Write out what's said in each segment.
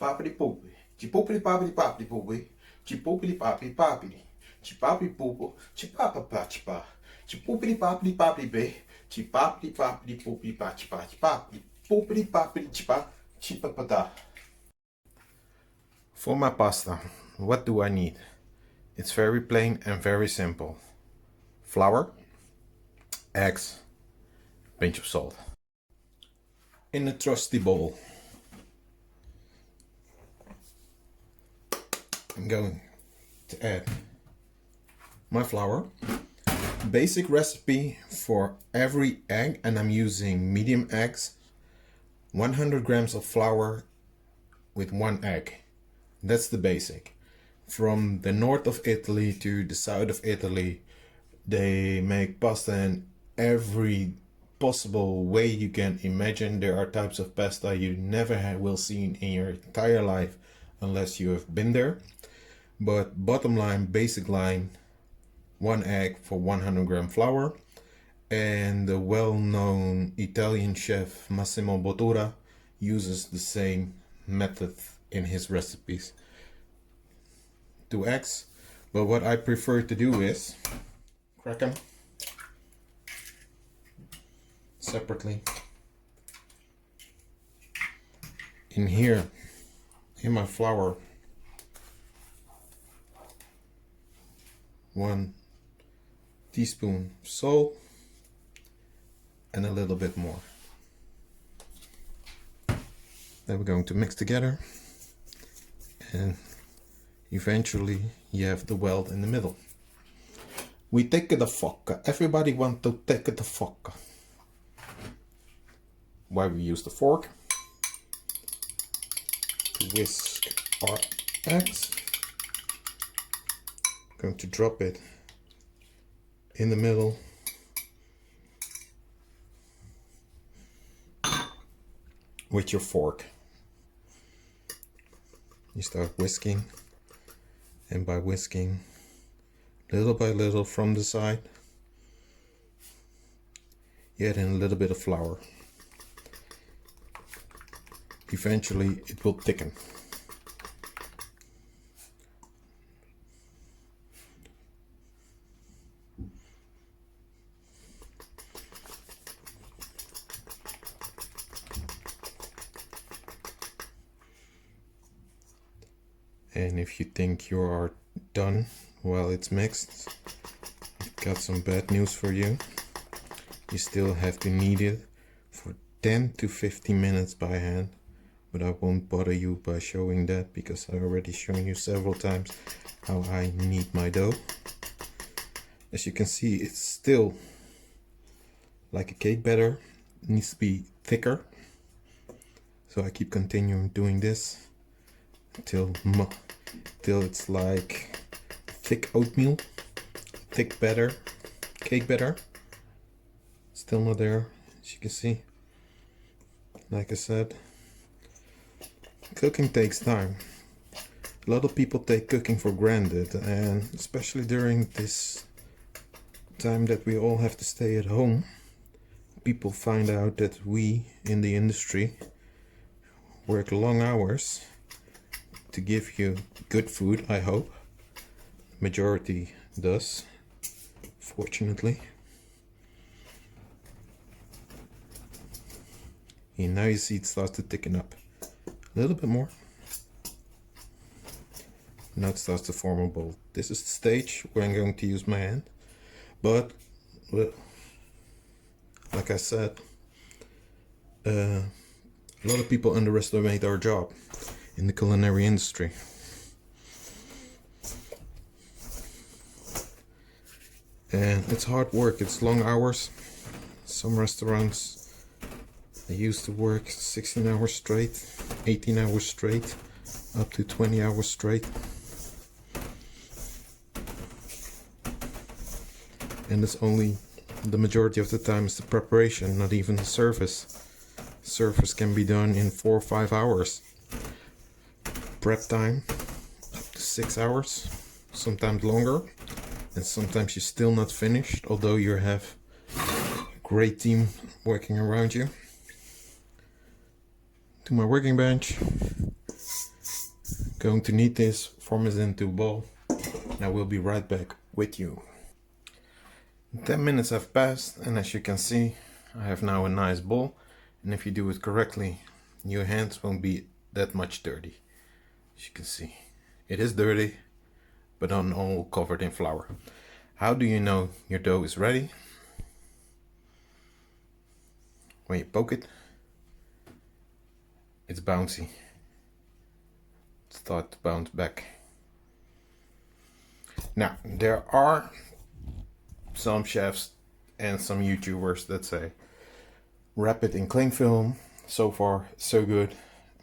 poppity poopy, chipoopity poppity poppity poopy, chipoopity poppity poppity, chipoppity poopo, chipapa pachipa, chipoopity poppity poppity bay, chipoppity poppity poopy pachipa, chipoppity poopity poppity chipa, chipapata. For my pasta, what do I need? It's very plain and very simple. Flour, eggs, pinch of salt. In a trusty bowl, I'm going to add my flour. Basic recipe for every egg, and I'm using medium eggs. 100 grams of flour with 1 egg. That's the basic. From the north of Italy to the south of Italy, they make pasta in every possible way you can imagine. There are types of pasta you never will see in your entire life unless you have been there. But bottom line, basic line, 1 egg for 100 gram flour. And the well-known Italian chef Massimo Bottura uses the same method in his recipes. 2 eggs, but what I prefer to do is crack them separately. In here, in my flour, 1 teaspoon salt and a little bit more. Then we're going to mix together, and eventually you have the weld in the middle. We take the focca. Everybody want to take the focca. Why we use the fork to whisk our eggs. Going to drop it in the middle. With your fork. You start whisking, and by whisking, little by little from the side, you add in a little bit of flour. Eventually it will thicken. And if you think you are done while it's mixed, I've got some bad news for you. You still have to knead it for 10 to 15 minutes by hand, but I won't bother you by showing that because I've already shown you several times how I knead my dough. As you can see, it's still like a cake batter. It needs to be thicker, so I keep continuing doing this till it's like thick oatmeal, thick batter, cake batter. Still not there, as you can see. Like I said, cooking takes time. A lot of people take cooking for granted, and especially during this time that we all have to stay at home, people find out that we in the industry work long hours to give you good food, I hope. Majority does, fortunately. And now you see it starts to thicken up a little bit more. Now it starts to form a ball. This is the stage where I'm going to use my hand. But, well, like I said, a lot of people underestimate our job in the culinary industry. And it's hard work, it's long hours. Some restaurants, they used to work 16 hours straight, 18 hours straight, up to 20 hours straight. And it's only the majority of the time is the preparation, not even the service. Service can be done in 4 or 5 hours. Prep time up to 6 hours, sometimes longer, and sometimes you're still not finished, although you have a great team working around you. To my working bench, Going to knead this, form it into a ball, and I will be right back with you. 10 minutes have passed, and as you can see, I have now a nice ball, and if you do it correctly, your hands won't be that much dirty. As you can see, it is dirty, but not all covered in flour. How do you know your dough is ready? When you poke it, it's bouncy. Start to bounce back. Now, there are some chefs and some YouTubers that say, wrap it in cling film, so far so good,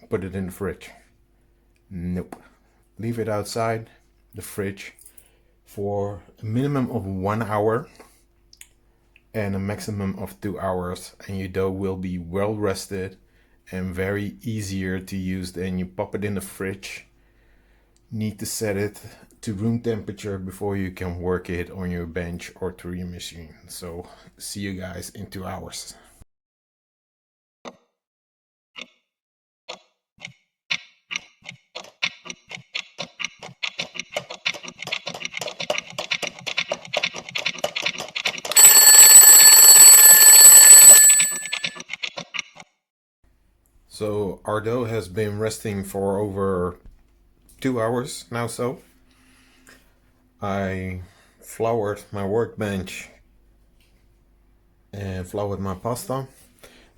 put it in the fridge. Nope. Leave it outside the fridge for a minimum of 1 hour and a maximum of 2 hours, and your dough will be well rested and very easier to use. Then you pop it in the fridge. Need to set it to room temperature before you can work it on your bench or through your machine. So see you guys in 2 hours. So our dough has been resting for over 2 hours now. So I floured my workbench and floured my pasta.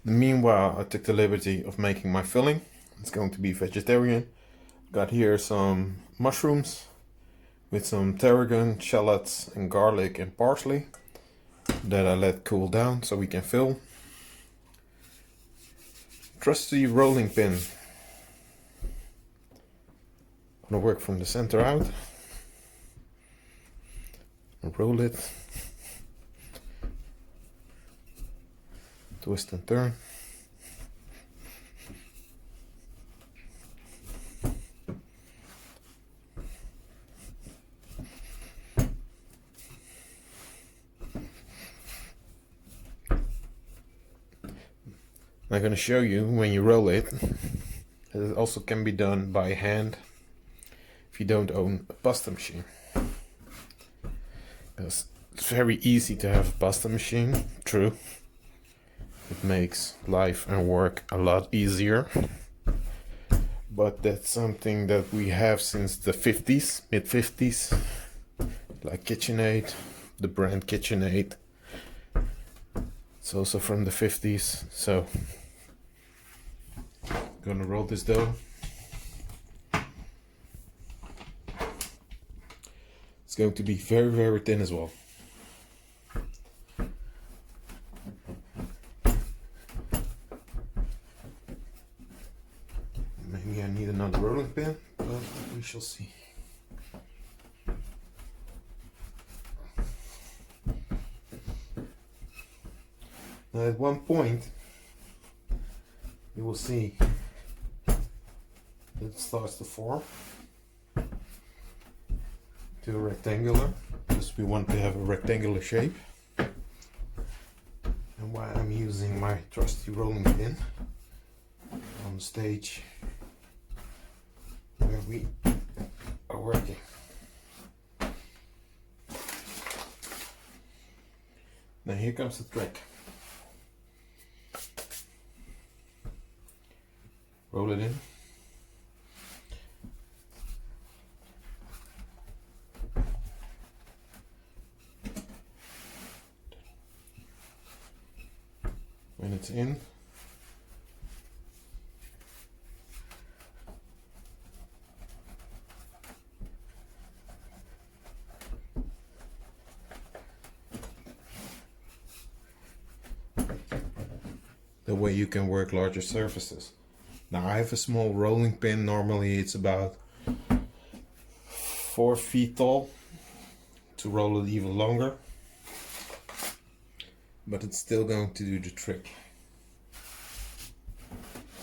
Meanwhile, I took the liberty of making my filling. It's going to be vegetarian. Got here some mushrooms with some tarragon, shallots and garlic and parsley that I let cool down so we can fill. Trusty rolling pin. Gonna work from the center out. Roll it. Twist and turn. I'm going to show you when you roll it. It also can be done by hand if you don't own a pasta machine. Because it's very easy to have a pasta machine, true. It makes life and work a lot easier. But that's something that we have since the 50s, mid-50s. Like KitchenAid, the brand KitchenAid. It's also from the 50s, so gonna roll this dough. It's going to be very, very thin as well. Maybe I need another rolling pin, but we shall see. Now at one point, you will see that it starts to form to a rectangular, because we want to have a rectangular shape. And why I'm using my trusty rolling pin on the stage where we are working. Now here comes the trick. Roll it in. When it's in, the way you can work larger surfaces. Now I have a small rolling pin. Normally it's about 4 feet tall. To roll it even longer, but it's still going to do the trick.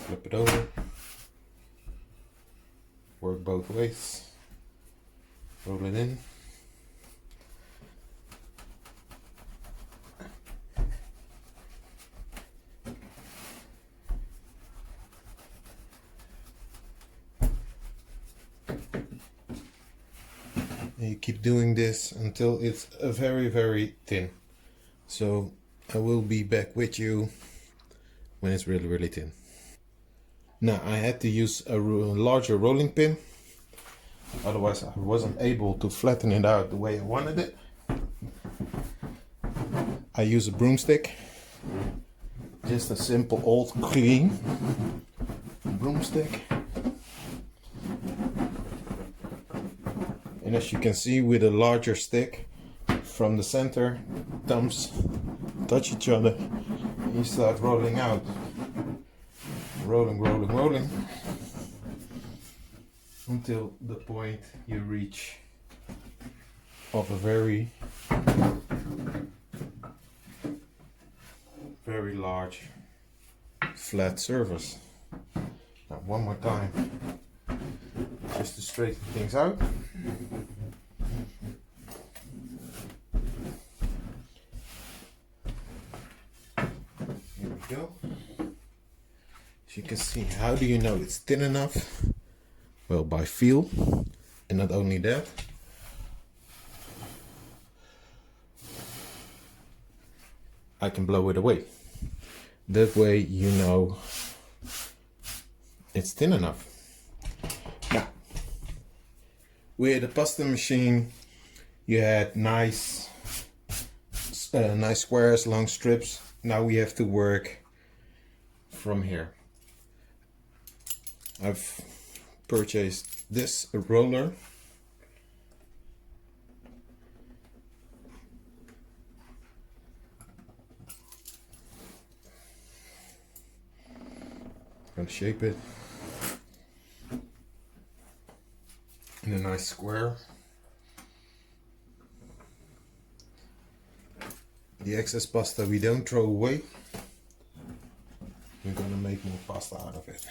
Flip it over, work both ways, roll it in. And you keep doing this until it's very, very thin. So I will be back with you when it's really, really thin. Now I had to use a larger rolling pin, otherwise I wasn't able to flatten it out the way I wanted it. I use a broomstick, just a simple old green broomstick. And as you can see, with a larger stick, from the center, thumbs touch each other, and you start rolling out. Rolling, rolling, rolling, until the point you reach of a very, very large flat surface. Now one more time, just to straighten things out. Here we go. As you can see, how do you know it's thin enough? Well, by feel. And not only that, I can blow it away. That way you know it's thin enough. Now, with the pasta machine, you had nice squares, long strips. Now we have to work from here. I've purchased this roller. Gonna shape it in a nice square. The excess pasta we don't throw away. We're gonna make more pasta out of it.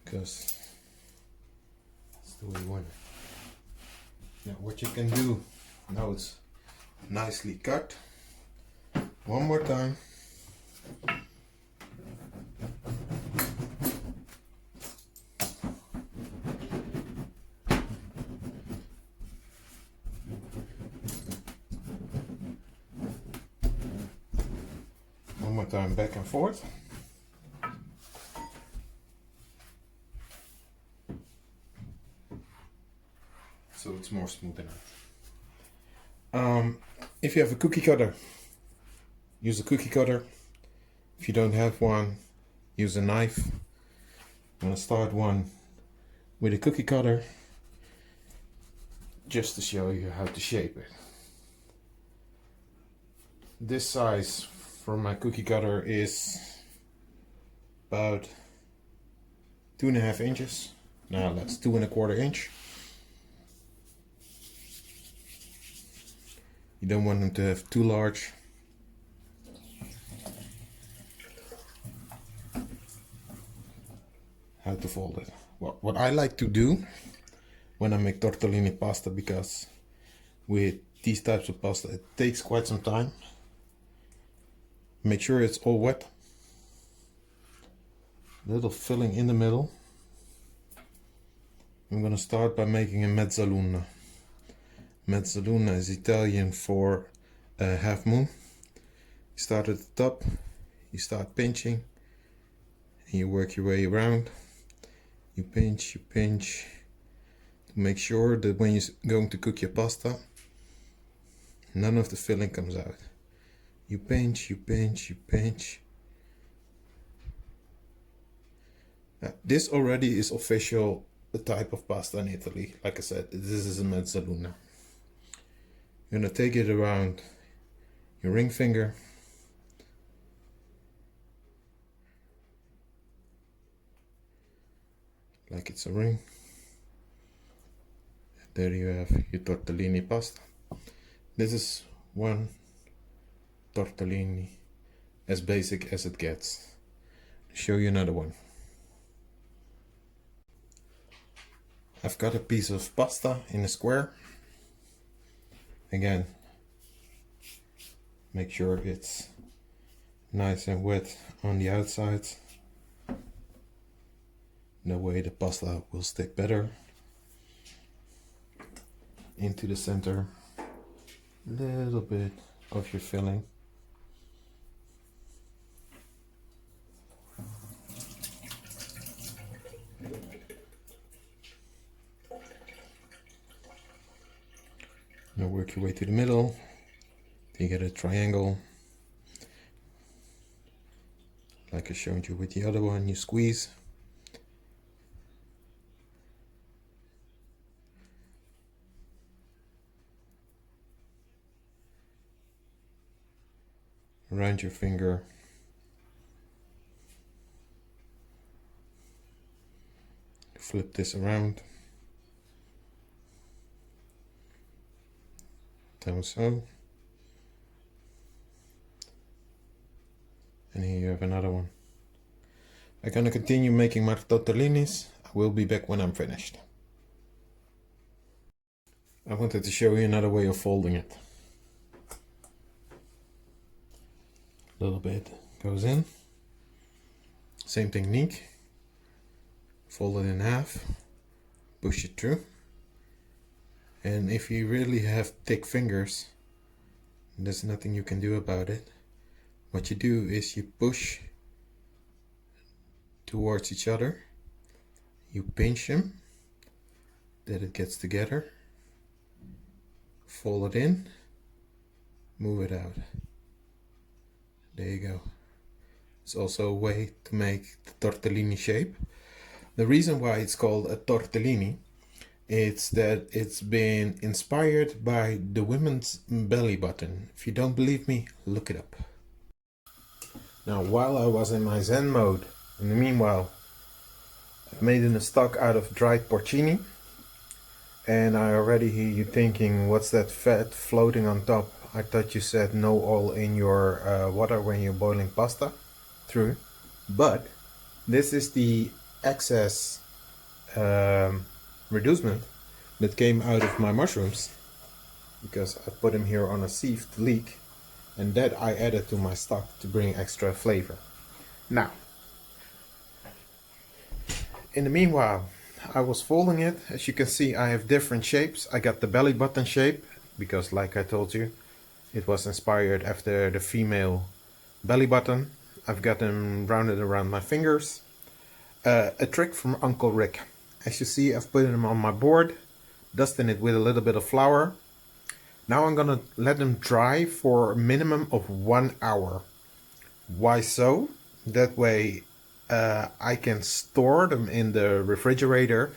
Because that's the way we want it. Now what you can do, now it's nicely cut. One more time. One more time, back and forth. So it's more smooth enough. If you have a cookie cutter, use a cookie cutter. If you don't have one, use a knife. I'm gonna start one with a cookie cutter just to show you how to shape it. This size for my cookie cutter is about 2.5 inches. Now that's 2.25 inch. You don't want them to have too large. How to fold it. What I like to do when I make tortellini pasta, because with these types of pasta it takes quite some time. Make sure it's all wet. Little filling in the middle. I'm gonna start by making a mezzaluna. Mezzaluna is Italian for half moon. You start at the top, you start pinching, and you work your way around. You pinch to make sure that when you're going to cook your pasta, none of the filling comes out. You pinch. This already is official the type of pasta in Italy. Like I said, this is a mezzaluna. You're gonna take it around your ring finger. Like it's a ring. There you have your tortellini pasta. This is one tortellini, as basic as it gets. I'll show you another one. I've got a piece of pasta in a square. Again, make sure it's nice and wet on the outside. That way the pasta will stick better into the center. A little bit of your filling. Now work your way to the middle. You get a triangle. Like I showed you with the other one, you squeeze. Around your finger. Flip this around. Down so. And here you have another one. I'm gonna continue making my tortellinis. I will be back when I'm finished. I wanted to show you another way of folding it. A little bit goes in. Same technique. Fold it in half. Push it through. And if you really have thick fingers, there's nothing you can do about it. What you do is you push towards each other, you pinch them, that it gets together, fold it in, move it out. There you go. It's also a way to make the tortellini shape. The reason why it's called a tortellini, it's that it's been inspired by the women's belly button. If you don't believe me, look it up. Now, while I was in my Zen mode, in the meanwhile, I've made a stock out of dried porcini. And I already hear you thinking, what's that fat floating on top? I thought you said no oil in your water when you're boiling pasta. True. But this is the excess reducement that came out of my mushrooms. Because I put them here on a sieve to leak. And that I added to my stock to bring extra flavor. Now, in the meanwhile, I was folding it. As you can see, I have different shapes. I got the belly button shape because, like I told you, it was inspired after the female belly button. I've got them rounded around my fingers. A trick from Uncle Rick. As you see, I've put them on my board, dusting it with a little bit of flour. Now I'm gonna let them dry for a minimum of 1 hour. Why so? That way I can store them in the refrigerator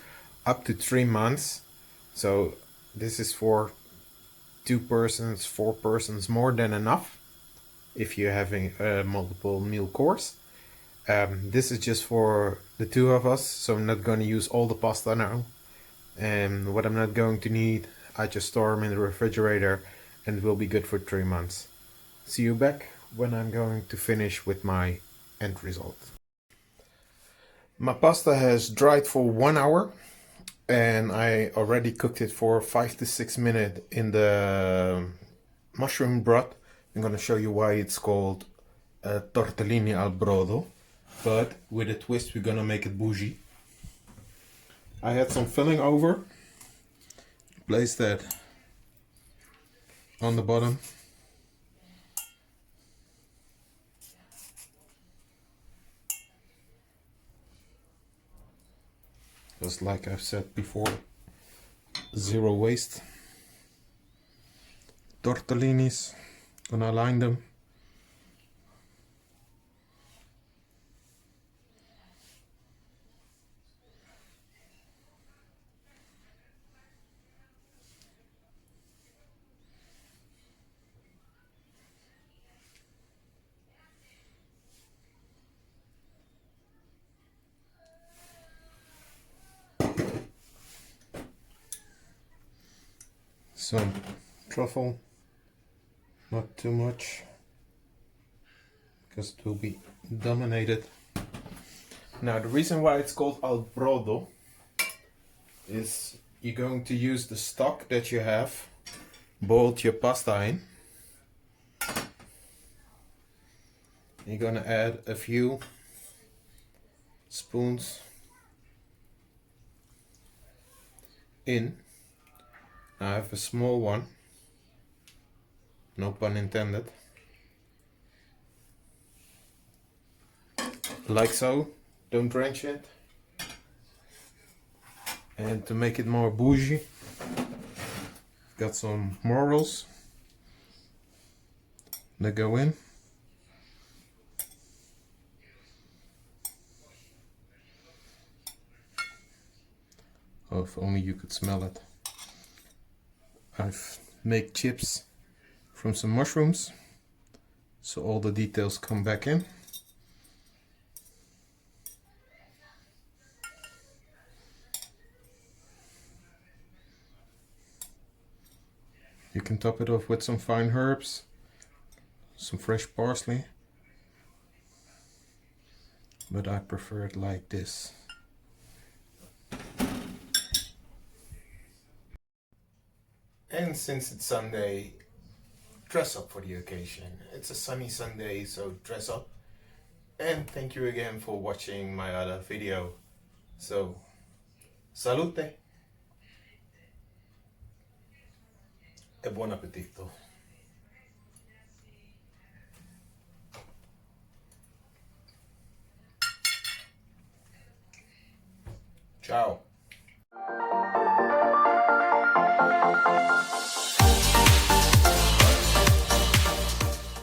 up to 3 months. So this is for 2 persons, 4 persons, more than enough if you're having a multiple meal course. This is just for the 2 of us, so I'm not going to use all the pasta now. And what I'm not going to need, I just store them in the refrigerator and it will be good for 3 months. See you back when I'm going to finish with my end result. My pasta has dried for 1 hour and I already cooked it for 5 to 6 minutes in the mushroom broth. I'm going to show you why it's called tortellini al brodo, but with a twist we're going to make it bougie. I had some filling over. Place that on the bottom. Just like I've said before, zero waste. Tortellinis, gonna align them. Some truffle, not too much, because it will be dominated. Now the reason why it's called al brodo is you're going to use the stock that you have boiled your pasta in. You're gonna add a few spoons in. I have a small one, no pun intended, like so. Don't drench it. And to make it more bougie, got some morels that go in. Oh, if only you could smell it. I've made chips from some mushrooms, so all the details come back in. You can top it off with some fine herbs, some fresh parsley, but I prefer it like this. And since it's Sunday, dress up for the occasion. It's a sunny Sunday, so dress up. And thank you again for watching my other video. So, salute e buon appetito. Ciao.